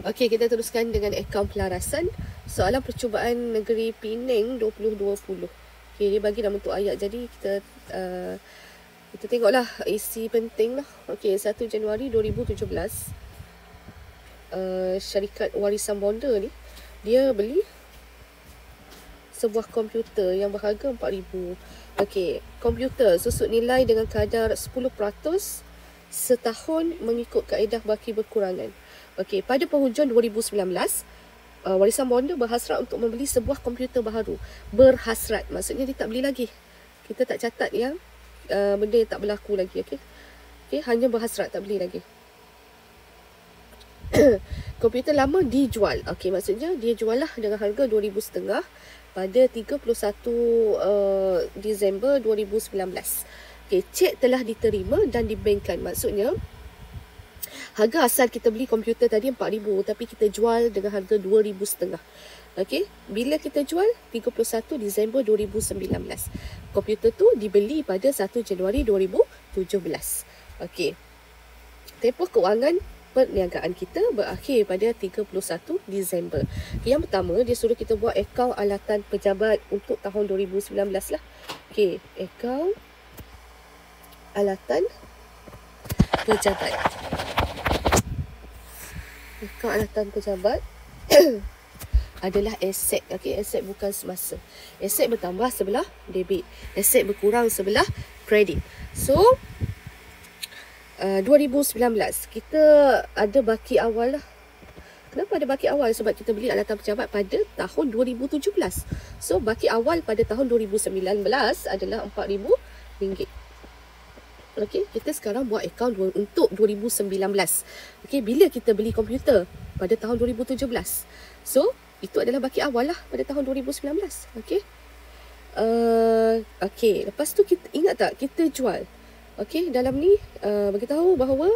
Okey, kita teruskan dengan akaun pelarasan. Soalan percubaan negeri Penang 2020. Okey, dia bagi dalam bentuk ayat. Jadi kita tengoklah isi penting lah. Okey, 1 Januari 2017. Syarikat warisan bonda ni, dia beli sebuah komputer yang berharga 4,000. Okey, komputer susut nilai dengan kadar 10% setahun mengikut kaedah baki berkurangan. Okey, pada penghujung 2019, warisan bonda berhasrat untuk membeli sebuah komputer baharu. Berhasrat, maksudnya dia tak beli lagi. Kita tak catat yang benda yang tak berlaku lagi. Okey, hanya berhasrat, tak beli lagi. Komputer lama dijual. Okey, maksudnya dia jual lah dengan harga 2,500 pada 31 Disember 2019. Okey, cek telah diterima dan dibankkan. Maksudnya harga asal kita beli komputer tadi 4,000, tapi kita jual dengan harga 2,500. Okey, bila kita jual 31 Disember 2019. Komputer tu dibeli pada 1 Januari 2017. Okey. Tempoh kewangan perniagaan kita berakhir pada 31 Disember. Yang pertama, dia suruh kita buat akaun alatan pejabat untuk tahun 2019 lah. Okey, akaun alatan pejabat. Akaun alatan pejabat adalah aset. Okey, aset bukan semasa. Aset bertambah sebelah debit, aset berkurang sebelah kredit. So 2019 kita ada baki awal lah. Kenapa ada baki awal? Sebab kita beli alatan pejabat pada tahun 2017. So baki awal pada tahun 2019 adalah RM4,000. Okey, kita sekarang buat akaun untuk 2019. Okey, bila kita beli komputer pada tahun 2017. So itu adalah baki awal lah pada tahun 2019. Okey. Okey, lepas tu kita ingat tak kita jual. Okey, dalam ni bagi tahu bahawa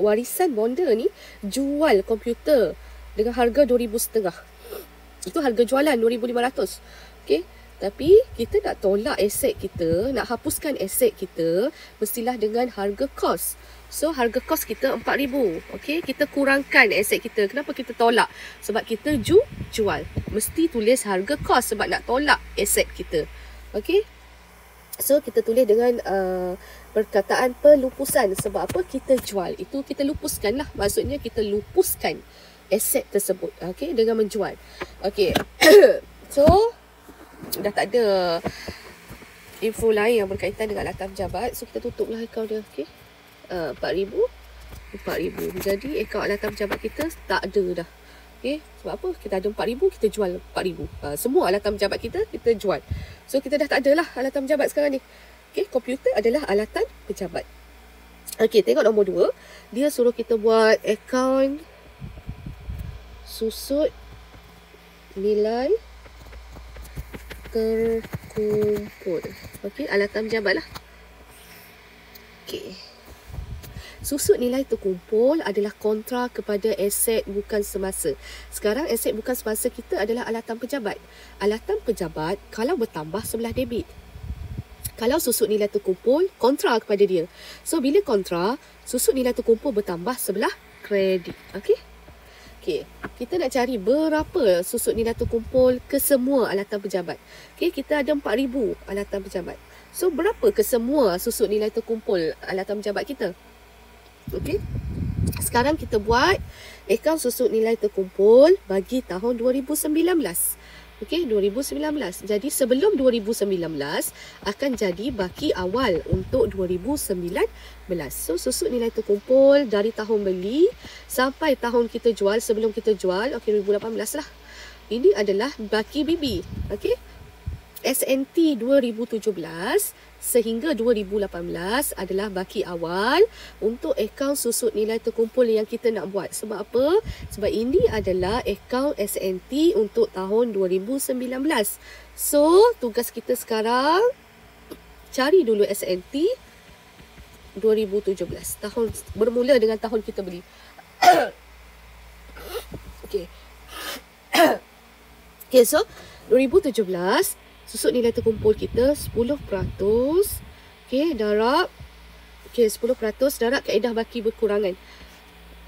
warisan bonda ni jual komputer dengan harga 2,500. Itu harga jualan 2,500. Okey, tapi kita nak tolak aset kita, nak hapuskan aset kita, mestilah dengan harga kos. So harga kos kita 4,000. Okey, kita kurangkan aset kita. Kenapa kita tolak? Sebab kita jual. Mesti tulis harga kos sebab nak tolak aset kita. Okey. So kita tulis dengan perkataan pelupusan. Sebab apa? Kita jual. Itu kita lupuskan lah. Maksudnya kita lupuskan aset tersebut. Okey, dengan menjual. Okey. So dah tak ada info lain yang berkaitan dengan alatan pejabat. So kita tutup lah akaun dia. Okey. 4,000. Jadi akaun alatan pejabat kita tak ada dah. Okey, sebab apa? Kita ada 4,000, kita jual 4,000. Semua alatan pejabat kita jual. So kita dah tak ada lah alatan pejabat sekarang ni. Okey, komputer adalah alatan pejabat. Okey, tengok nombor 2. Dia suruh kita buat akaun susut nilai terkumpul. Okey, alatan pejabat lah. Okey. Susut nilai terkumpul adalah kontra kepada aset bukan semasa. Sekarang aset bukan semasa kita adalah alatan pejabat. Alatan pejabat kalau bertambah sebelah debit. Kalau susut nilai terkumpul, kontra kepada dia. So bila kontra, susut nilai terkumpul bertambah sebelah kredit. Okey? Okey, kita nak cari berapa susut nilai terkumpul ke semua alatan pejabat. Okey, kita ada 4,000 alatan pejabat. So berapa ke semua susut nilai terkumpul alatan pejabat kita? Okey. Sekarang kita buat akaun susut nilai terkumpul bagi tahun 2019. Okey, 2019. Jadi sebelum 2019 akan jadi baki awal untuk 2019. So susut nilai terkumpul dari tahun beli sampai tahun kita jual, sebelum kita jual, okey 2018 lah. Ini adalah baki BB. Okey. SNT 2017 sehingga 2018 adalah baki awal untuk akaun susut nilai terkumpul yang kita nak buat. Sebab apa? Sebab ini adalah akaun SNT untuk tahun 2019. So, tugas kita sekarang cari dulu SNT 2017. Tahun bermula dengan tahun kita beli. Okey. Okey, so 2017 susut nilai terkumpul kita 10%. Okey, darab. Okey, 10% darab kaedah baki berkurangan.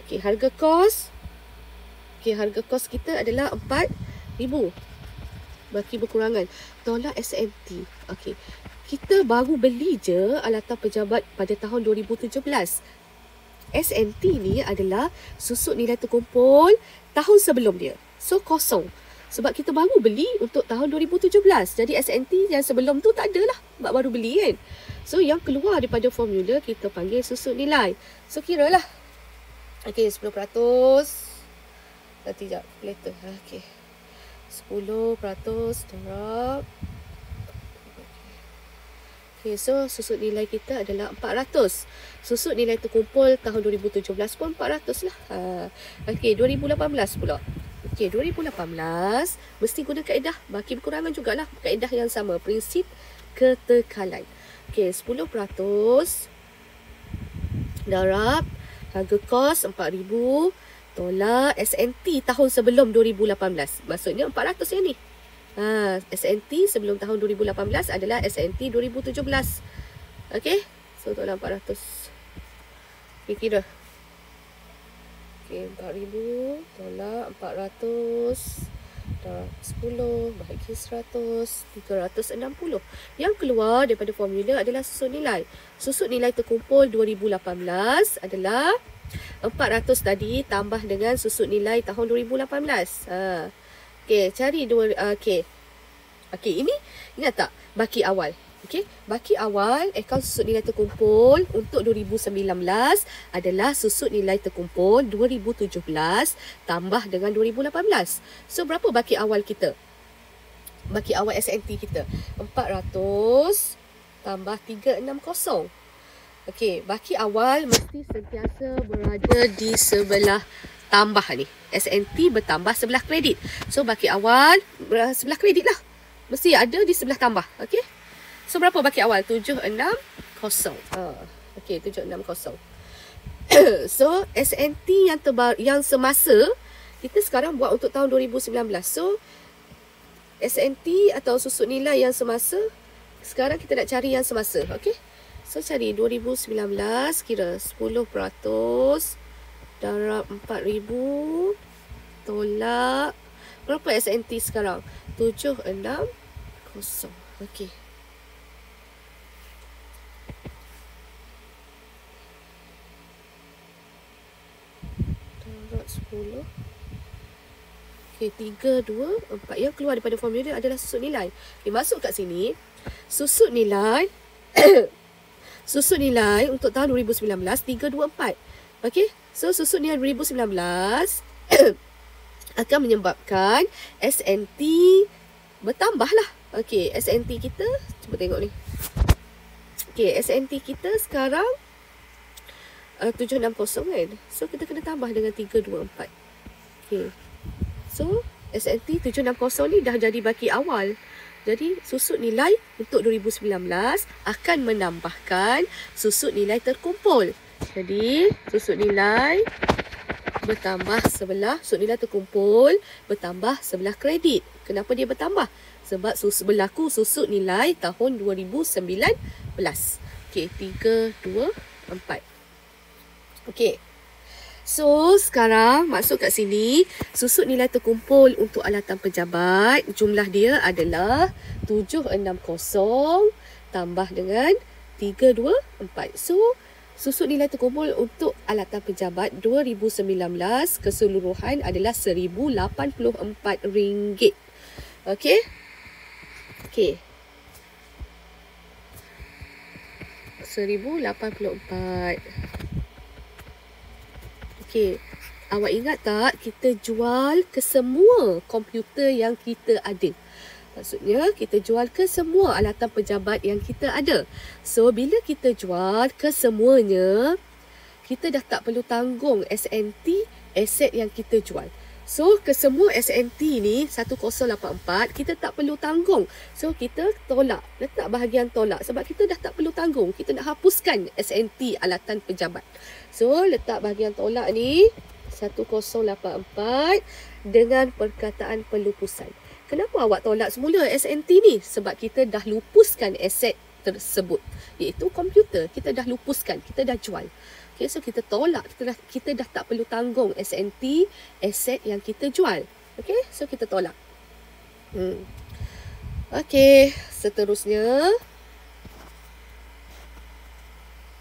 Okey, harga kos Okey, harga kos kita adalah 4,000. Baki berkurangan. Tolak SNT. Okey. Kita baru beli je alatan pejabat pada tahun 2017. SNT ni adalah susut nilai terkumpul tahun sebelum dia. So, kosong. Sebab kita baru beli untuk tahun 2017. Jadi, SNT yang sebelum tu tak ada lah. Sebab baru beli kan. So, yang keluar daripada formula kita panggil susut nilai. So, kira lah. Okey, 10%. Nanti sekejap. Later. Okey. 10% darab. Okay, so susut nilai kita adalah 400. Susut nilai terkumpul tahun 2017 pun 400 lah. Okay, 2018 pula. Okay, 2018 mesti guna kaedah baki berkurangan jugalah. Kaedah yang sama, prinsip ketekalan. Okay, 10% darab harga kos 4,000 tolak SNT tahun sebelum 2018. Maksudnya 400 yang ni. SNT sebelum tahun 2018 adalah SNT 2017. Okey. So, tolak 400. Okay, kira. Okey, 4,000 tolak 400 darab 10 bahagi 100, 360. Yang keluar daripada formula adalah susut nilai. Susut nilai terkumpul 2018 adalah 400 tadi tambah dengan susut nilai tahun 2018. Okey, cari dua. Okey, ini ingat tak baki awal? Okey, baki awal akaun susut nilai terkumpul untuk 2019 adalah susut nilai terkumpul 2017 tambah dengan 2018. So, berapa baki awal kita? Baki awal SNT kita 400 tambah 360. Okey, baki awal mesti sentiasa berada di sebelah tambah ni. SNT bertambah sebelah kredit. So, baki awal sebelah kredit lah. Mesti ada di sebelah tambah. Okey. So, berapa baki awal? 760. Okey, 760. So, SNT yang semasa, kita sekarang buat untuk tahun 2019. So, SNT atau susut nilai yang semasa, sekarang kita nak cari yang semasa. Okey. So, cari 2019, kira 10% darab 4,000 tolak berapa SNT sekarang? 760. Okey. Darab 10. Okey, 3, 2, 4. Yang keluar daripada formula adalah susut nilai. Okey, masuk kat sini. Susut nilai susut nilai untuk tahun 2019 3, 2, 4. Okey. So, susut nilai 2019 akan menyebabkan SNT bertambah lah. Okey, SNT kita, cuba tengok ni. Okey, SNT kita sekarang 760 kan. So, kita kena tambah dengan 3, 2, 4. Okey. So, SNT 760 ni dah jadi baki awal. Jadi, susut nilai untuk 2019 akan menambahkan susut nilai terkumpul. Jadi, susut nilai bertambah sebelah, susut nilai terkumpul bertambah sebelah kredit. Kenapa dia bertambah? Sebab berlaku susut nilai tahun 2019. Okey, 3, 2, 4. Okey. So, sekarang masuk kat sini, susut nilai terkumpul untuk alatan pejabat, jumlah dia adalah 760 tambah dengan 3, 2, 4. So, susut nilai terkumpul untuk alatan pejabat 2019 keseluruhan adalah RM1,084. Okey? Okey. 1,084. Okey. Awak ingat tak kita jual ke semua komputer yang kita ada? Maksudnya kita jual ke semua alatan pejabat yang kita ada. So, bila kita jual ke semuanya, kita dah tak perlu tanggung SNT aset yang kita jual. So, ke semua SNT ni 1084 kita tak perlu tanggung. So, kita tolak. Letak bahagian tolak. Sebab kita dah tak perlu tanggung. Kita nak hapuskan SNT alatan pejabat. So, letak bahagian tolak ni 1084 dengan perkataan pelupusan. Kenapa awak tolak semula SNT ni? Sebab kita dah lupuskan aset tersebut. Iaitu komputer. Kita dah lupuskan. Kita dah jual. Okay, so kita tolak. Kita dah tak perlu tanggung S&T, aset yang kita jual. Okay, so kita tolak. Okay, seterusnya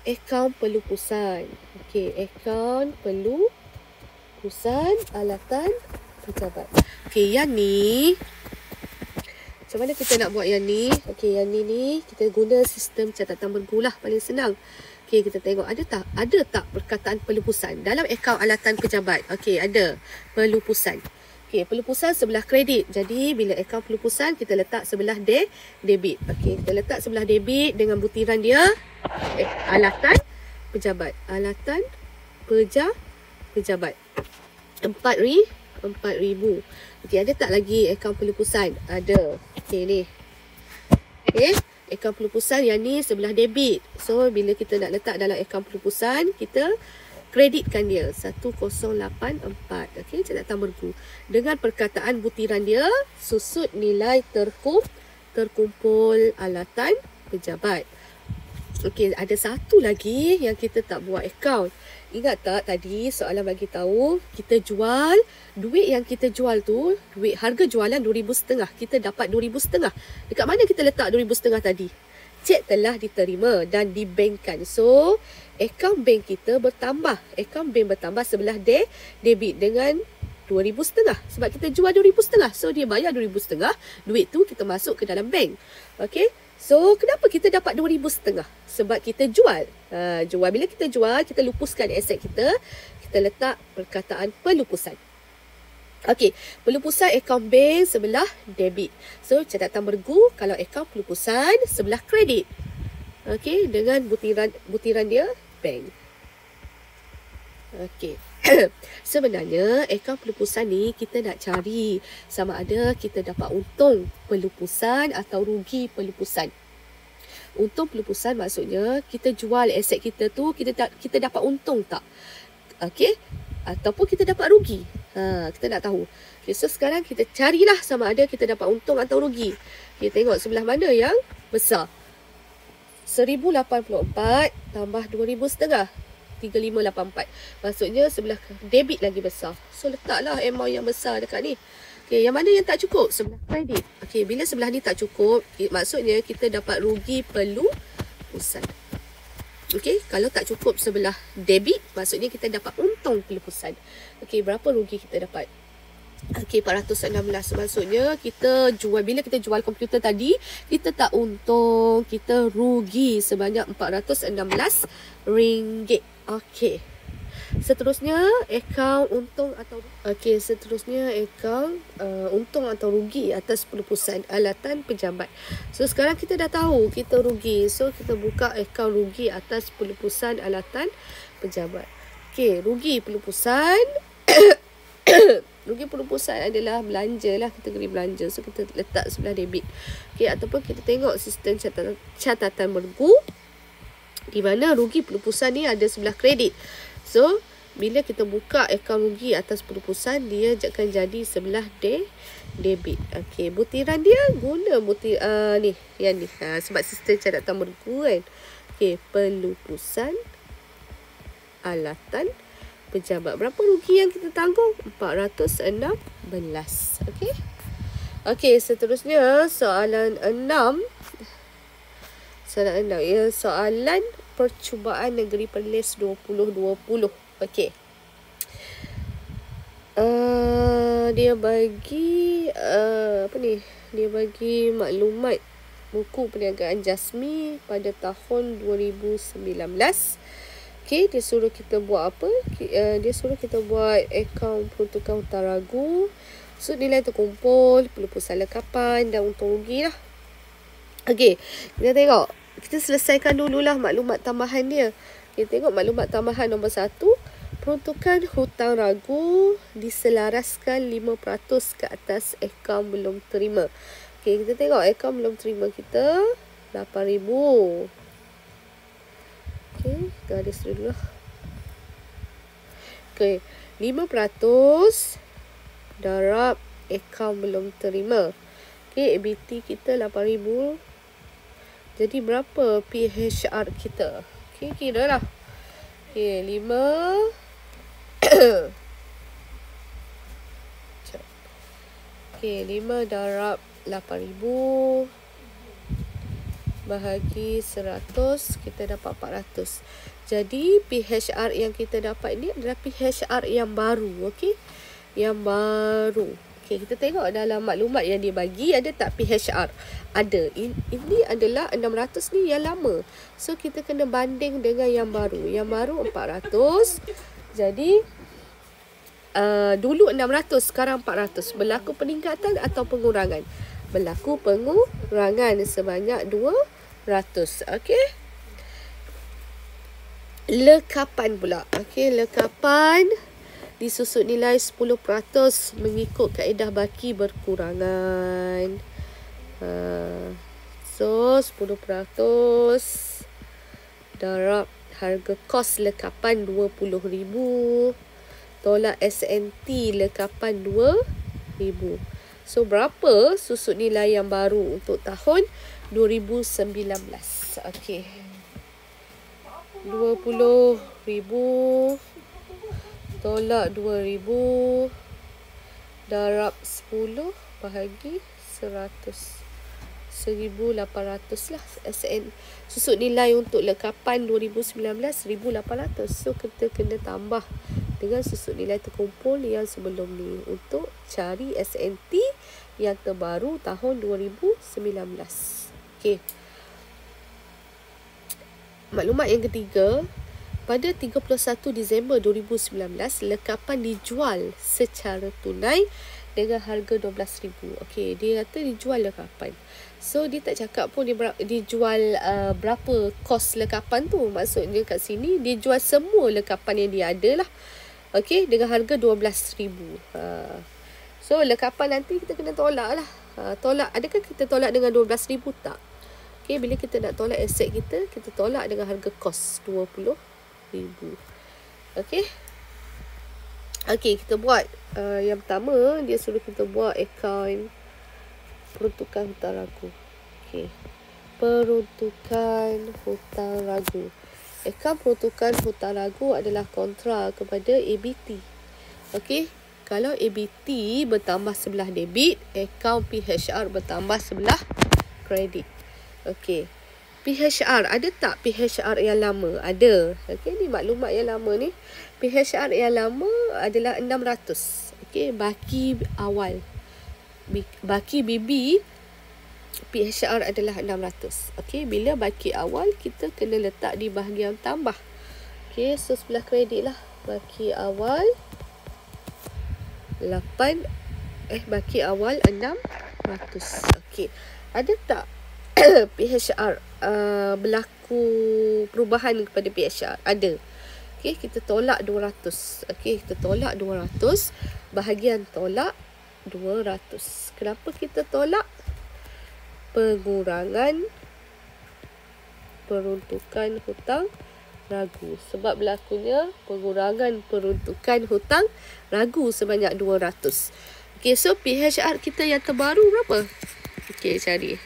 akaun pelupusan. Okay, akaun pelupusan alatan pejabat. Okay, yang ni macam mana kita nak buat yang ni? Okay, yang ni kita guna sistem catatan bergulah, paling senang. Okay, kita tengok ada tak perkataan pelupusan dalam akaun alatan pejabat. Okay, ada pelupusan. Okay, pelupusan sebelah kredit. Jadi bila akaun pelupusan kita letak sebelah debit. Okay, kita letak sebelah debit dengan butiran dia alatan pejabat. Alatan pejabat. 4,000. Okey, ada tak lagi akaun pelupusan? Ada. Okey, ni. Okey, akaun pelupusan yang ni sebelah debit. So, bila kita nak letak dalam akaun pelupusan, kita kreditkan dia 1084. Okey, catatan bergu. Dengan perkataan butiran dia, susut nilai terkumpul alatan pejabat. Okey, ada satu lagi yang kita tak buat akaun. Ingat tak tadi soalan bagi tahu kita jual, duit yang kita jual tu, duit harga jualan 2,500. Kita dapat 2,500. Dekat mana kita letak 2,500 tadi? Cek telah diterima dan dibankkan. So, akaun bank kita bertambah. Akaun bank bertambah sebelah debit dengan 2,500. Sebab kita jual 2,500. So, dia bayar 2,500. Duit tu kita masuk ke dalam bank. Okey. So, kenapa kita dapat 2,500? Sebab kita jual. Jual. Bila kita jual, kita lupuskan aset kita. Kita letak perkataan pelupusan. Okey, pelupusan akaun bank sebelah debit. So, catatan bergu kalau akaun pelupusan sebelah kredit. Okey, dengan butiran dia bank. Okey. Sebenarnya akaun pelupusan ni kita nak cari sama ada kita dapat untung pelupusan atau rugi pelupusan. Untung pelupusan maksudnya kita jual aset kita tu, kita dapat untung tak? Okey, ataupun kita dapat rugi. Kita nak tahu. Okay, so sekarang kita carilah sama ada kita dapat untung atau rugi. Kita tengok sebelah mana yang besar. 1,084 tambah 2,500. 3,584. Maksudnya sebelah debit lagi besar. So letaklah amount yang besar dekat ni. Okay, yang mana yang tak cukup? Sebelah kredit. Okay, bila sebelah ni tak cukup, maksudnya kita dapat rugi pelupusan. Okay, kalau tak cukup sebelah debit, maksudnya kita dapat untung pelupusan. Okay, berapa rugi kita dapat? Okay, 416. Maksudnya kita jual, bila kita jual komputer tadi, kita tak untung, kita rugi sebanyak 416 ringgit. Okay. Seterusnya akaun untung atau untung atau rugi atas pelupusan alatan pejabat. So sekarang kita dah tahu kita rugi. So kita buka akaun rugi atas pelupusan alatan pejabat. Okey, rugi pelupusan rugi pelupusan adalah belanja lah, kategori belanja. So kita letak sebelah debit. Okey, ataupun kita tengok sistem catatan bergu di mana rugi pelupusan ni ada sebelah kredit. So, bila kita buka akaun rugi atas pelupusan, dia akan jadi sebelah debit. Okey, butiran dia guna ni, yang ni. Sebab sistem catatan bergu kan. Okey, pelupusan alatan pejabat. Berapa rugi yang kita tanggung? 416. Okey. Okey, seterusnya soalan 6. Soalan 6 ya, soalan percubaan negeri Perlis 2020. Okey. Dia bagi apa ni? Dia bagi maklumat buku perniagaan Jasmi pada tahun 2019. Okey, dia suruh kita buat apa? Dia suruh kita buat akaun peruntukan hutang ragu, sud nilai terkumpul, pelupusan lekapan dan untung rugi lah. Okey, kita tengok. Kita selesaikan dululah maklumat tambahan dia. Kita tengok maklumat tambahan nombor 1. Peruntukan hutang ragu diselaraskan 5% ke atas akaun belum terima. Okey, kita tengok akaun belum terima kita 8,000. Okey, kita ada dulu lah. Okey, 5% darab akaun belum terima. Okey, ABT kita 8,000. Jadi berapa PHR kita? Okay, kira lah. Okey, 5 Okey, 5 darab 8,000 bahagi 100, kita dapat 400. Jadi PHR yang kita dapat ni adalah PHR yang baru. Okey, yang baru. Okey, kita tengok dalam maklumat yang dia bagi ada tak PHR. Ada. Ini adalah 600 ni yang lama. So kita kena banding dengan yang baru. Yang baru 400. Jadi dulu 600, sekarang 400. Berlaku peningkatan atau pengurangan? Berlaku pengurangan sebanyak 200. Okey. Lekapan pula. Okey, lekapan disusut nilai 10% mengikut kaedah baki berkurangan. So 10% darab harga kos lekapan 20,000 tolak SNT lekapan 2,000. So berapa susut nilai yang baru untuk tahun 2019? Okey, 20,000 tolak 2,000 darab 10 bahagi 100. 1,800 lah SN. Susut nilai untuk lekapan 2019 1,800. So kita kena tambah dengan susut nilai terkumpul yang sebelum ni untuk cari SNT yang terbaru tahun 2019. Okey. Maklumat yang ketiga, pada 31 Disember 2019, lekapan dijual secara tunai dengan harga 12,000. Okey, dia kata dijual lekapan. So, dia tak cakap pun dijual berapa kos lekapan tu. Maksudnya kat sini, dia jual semua lekapan yang dia ada lah. Okey, dengan harga 12,000. So, lekapan nanti kita kena tolak lah. Tolak, adakah kita tolak dengan 12,000? Tak. Okey, bila kita nak tolak aset kita, kita tolak dengan harga kos 20,000. Okey. Okey, kita buat yang pertama, dia suruh kita buat akaun peruntukan hutang ragu. Okey. Peruntukan hutang ragu. Akaun peruntukan hutang ragu adalah kontra kepada ABT. Okey. Kalau ABT bertambah sebelah debit, akaun PHR bertambah sebelah kredit. Okey. PHR, ada tak PHR yang lama? Ada. Okey, ni maklumat yang lama ni. PHR yang lama adalah 600. Okey, baki awal. Baki BB PHR adalah 600. Okey, bila baki awal kita kena letak di bahagian tambah. Okey, so sebelah kredit lah. Baki awal 600. Okey. Ada tak PHR berlaku perubahan kepada PHR? Ada. Okey, kita tolak 200. Okey, kita tolak 200. Bahagian tolak 200. Kenapa kita tolak? Pengurangan peruntukan hutang ragu. Sebab berlakunya pengurangan peruntukan hutang ragu sebanyak 200. Okey, so PHR kita yang terbaru berapa? Okey, cari.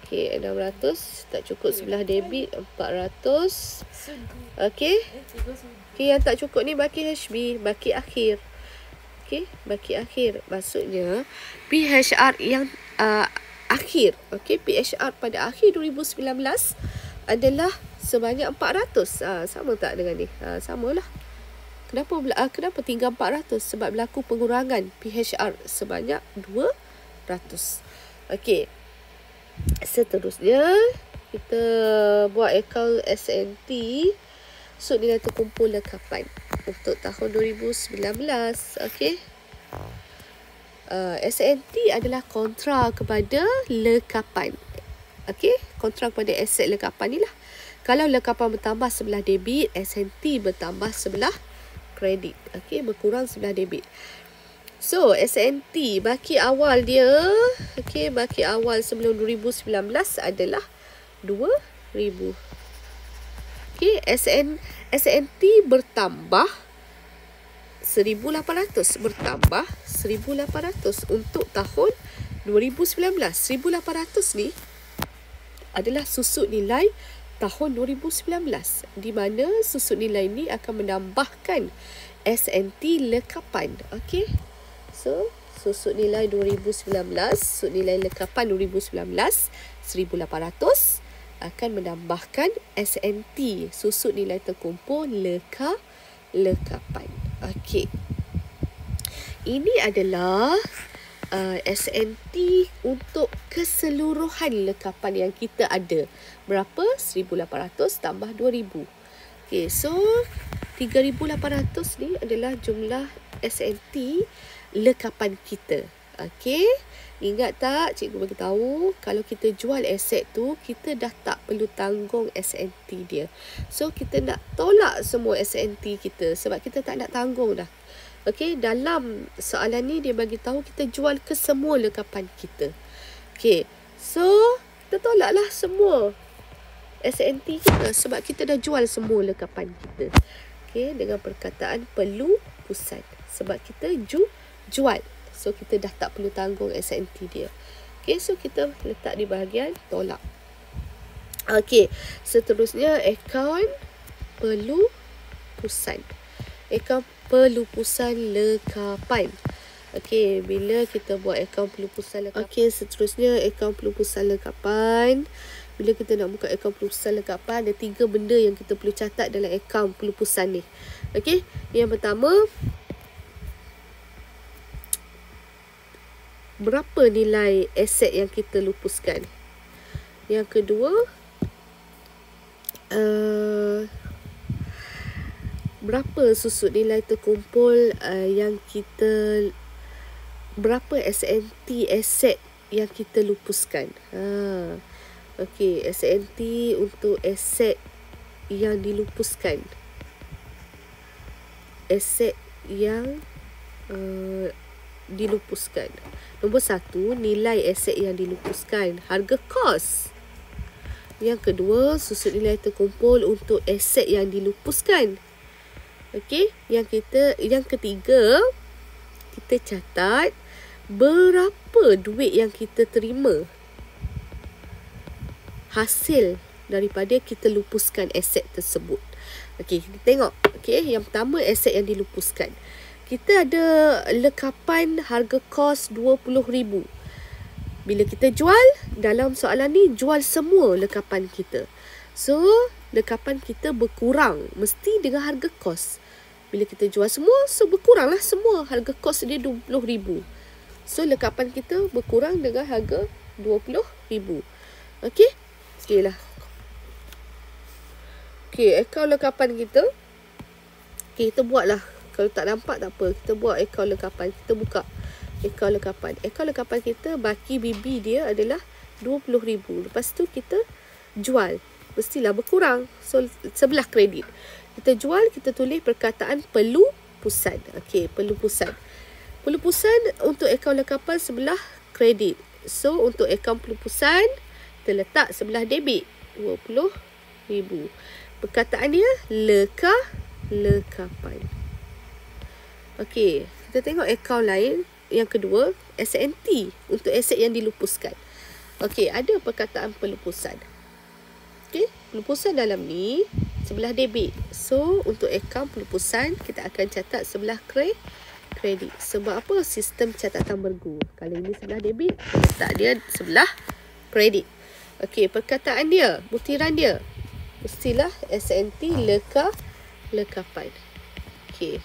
Okey, 600. Tak cukup sebelah debit, 400. Okey. Okey, yang tak cukup ni baki HB, baki akhir. Okey, baki akhir. Maksudnya PHR yang akhir. Okey, PHR pada akhir 2019 adalah sebanyak 400. Sama tak dengan ni? Samalah. Kenapa tinggal 400? Sebab berlaku pengurangan PHR sebanyak 200. Okey. Seterusnya, kita buat akaun SNT, sud nilai terkumpul lekapan untuk tahun 2019. Okey. SNT adalah kontra kepada lekapan. Okey, kontra kepada aset lekapan ni lah. Kalau lekapan bertambah sebelah debit, SNT bertambah sebelah kredit. Okey, berkurang sebelah debit. So, SNT baki awal dia, okey, baki awal sebelum 2019 adalah 2,000. Okey, SNT bertambah 1,800, bertambah 1,800 untuk tahun 2019. 1,800 ni adalah susut nilai tahun 2019, di mana susut nilai ini akan menambahkan SNT lekapan. Okey. So, susut nilai 2019, susut nilai lekapan 2019 1800 akan menambahkan SNT, susut nilai terkumpul lekapan. Okey. Ini adalah SNT untuk keseluruhan lekapan yang kita ada. Berapa? 1800 tambah 2000. Okey, so 3800 ni adalah jumlah SNT lekapan kita. Okey, ingat tak cikgu bagi tahu kalau kita jual aset tu kita dah tak perlu tanggung SNT dia. So kita nak tolak semua SNT kita sebab kita tak nak tanggung dah. Okey, dalam soalan ni dia bagi tahu kita jual ke semua lekapan kita. Okey, so kita tolaklah semua SNT kita sebab kita dah jual semua lekapan kita. Okey, dengan perkataan perlu pusat sebab kita jual. So kita dah tak perlu tanggung SNT dia. Okey, so kita letak di bahagian tolak. Okey, seterusnya akaun perlu pusat. Akaun pelupusan lekapan. Okey, bila kita buat akaun pelupusan lekapan. Okey, seterusnya akaun pelupusan lekapan. Bila kita nak buka akaun pelupusan lekapan, ada 3 benda yang kita perlu catat dalam akaun pelupusan ni. Okey, yang pertama, berapa nilai aset yang kita lupuskan. Yang kedua, berapa susut nilai terkumpul yang kita, berapa SNT aset yang kita lupuskan. Okey, SNT untuk aset yang dilupuskan. Aset yang dilupuskan. Nombor 1, nilai aset yang dilupuskan, harga kos. Yang kedua, susut nilai terkumpul untuk aset yang dilupuskan. Okey, yang ketiga, kita catat berapa duit yang kita terima hasil daripada kita lupuskan aset tersebut. Okey, kita tengok. Okey, yang pertama aset yang dilupuskan. Kita ada lekapan harga kos 20,000. Bila kita jual, dalam soalan ni jual semua lekapan kita. So, lekapan kita berkurang mesti dengan harga kos. Bila kita jual semua, so berkuranglah semua. Harga kos dia 20,000. So, lekapan kita berkurang dengan harga 20,000. Okey? Okey lah. Okey, akaun lekapan kita. Okey, kita buatlah. Kalau tak nampak tak apa. Kita buat akaun lekapan. Kita buka akaun lekapan. Akaun lekapan kita, baki BB dia adalah 20,000. Lepas tu kita jual. Mestilah berkurang. So, sebelah kredit. Kita jual, kita tulis perkataan perlu pusat. Okey, perlu pusat. Perlu pusat untuk akaun lekapan sebelah kredit. So, untuk akaun perlu pusat, kita letak sebelah debit. 20,000. Perkataan dia lekapan. Okey, kita tengok akaun lain. Yang kedua, SNT untuk aset yang dilupuskan. Okey, ada perkataan pelupusan. Okey, pelupusan dalam ni sebelah debit. So, untuk akaun pelupusan, kita akan catat sebelah kredit. Sebab apa? Sistem catatan bergu. Kalau ini sebelah debit, kita letak dia sebelah kredit. Okey, perkataan dia, butiran dia, mestilah SNT lekapan. Okey.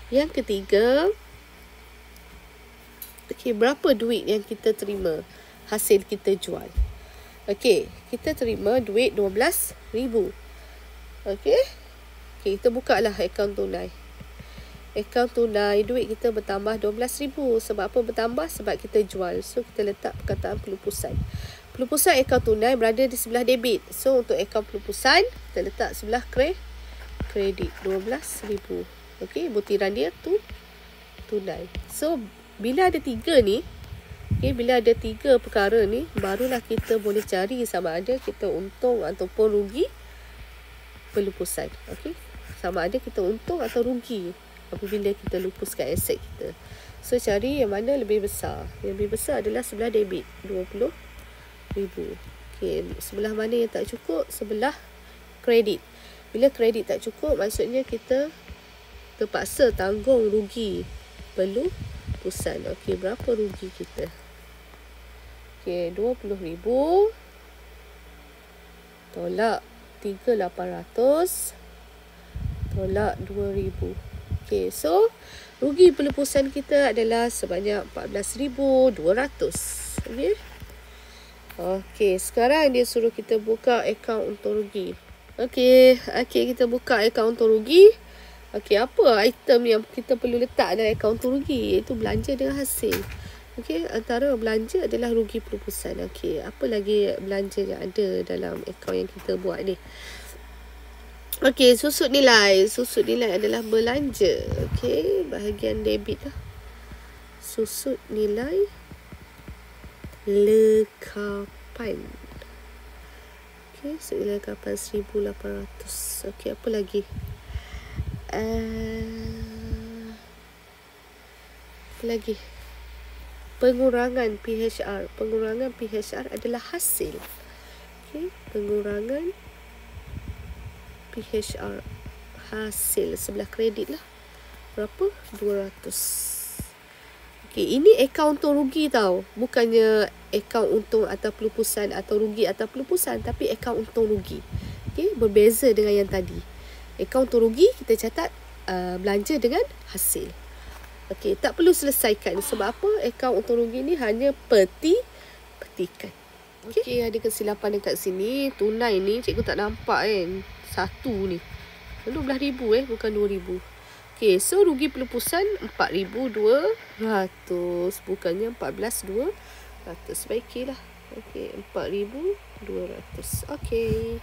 Yang ketiga, okey, berapa duit yang kita terima hasil kita jual? Okey, kita terima duit 12,000. Okey. Okey, kita bukalah akaun tunai. Akaun tunai, duit kita bertambah 12,000. Sebab apa bertambah? Sebab kita jual. So, kita letak perkataan pelupusan. Pelupusan akaun tunai berada di sebelah debit. So, untuk akaun pelupusan, kita letak sebelah kredit 12,000. Okey, butiran dia tu tunai. So, bila ada 3 ni, okay, bila ada 3 perkara ni, barulah kita boleh cari sama ada kita untung ataupun rugi pelupusan. Okey, sama ada kita untung atau rugi apabila kita lupuskan aset kita. So, cari yang mana lebih besar. Yang lebih besar adalah sebelah debit, 20,000. Okey, sebelah mana yang tak cukup? Sebelah kredit. Bila kredit tak cukup, maksudnya kita terpaksa tanggung rugi pelupusan. Okey, berapa rugi kita? Okey, 20,000 tolak 3,800 tolak 2,000. Okey, so rugi pelupusan kita adalah sebanyak 14,200. Okey. Okey, sekarang dia suruh kita buka akaun untung rugi. Okey, kita buka akaun untung rugi. Okey, apa item yang kita perlu letak dalam akaun untung rugi? Iaitu belanja dengan hasil. Okey, antara belanja adalah rugi pelupusan. Okey, apa lagi belanja yang ada dalam akaun yang kita buat ni? Okey, susut nilai. Susut nilai adalah belanja. Okey, bahagian debit lah. Susut nilai lekapan. Okey, susut nilai lekapan 1,800. Okey, apa lagi? Apa lagi? Pengurangan PHR. Pengurangan PHR adalah hasil. Okey, pengurangan PHR hasil sebelah kredit lah. Berapa? 200. Okey, ini akaun untung rugi tau. Bukannya akaun untung atau pelupusan atau rugi atau pelupusan, tapi akaun untung rugi. Okey, berbeza dengan yang tadi. Akaun untung rugi kita catat belanja dengan hasil. Okey, tak perlu selesaikan. Sebab apa? Akaun untung rugi ni hanya petikan. Okey, ada kesilapan dekat sini. Tunai ni cikgu tak nampak kan. Satu ni 12,000 bukan 2,000. Okey, so rugi pelupusan 4,200. Bukannya 14,200. Baikilah. Okey, 4,200. Okey.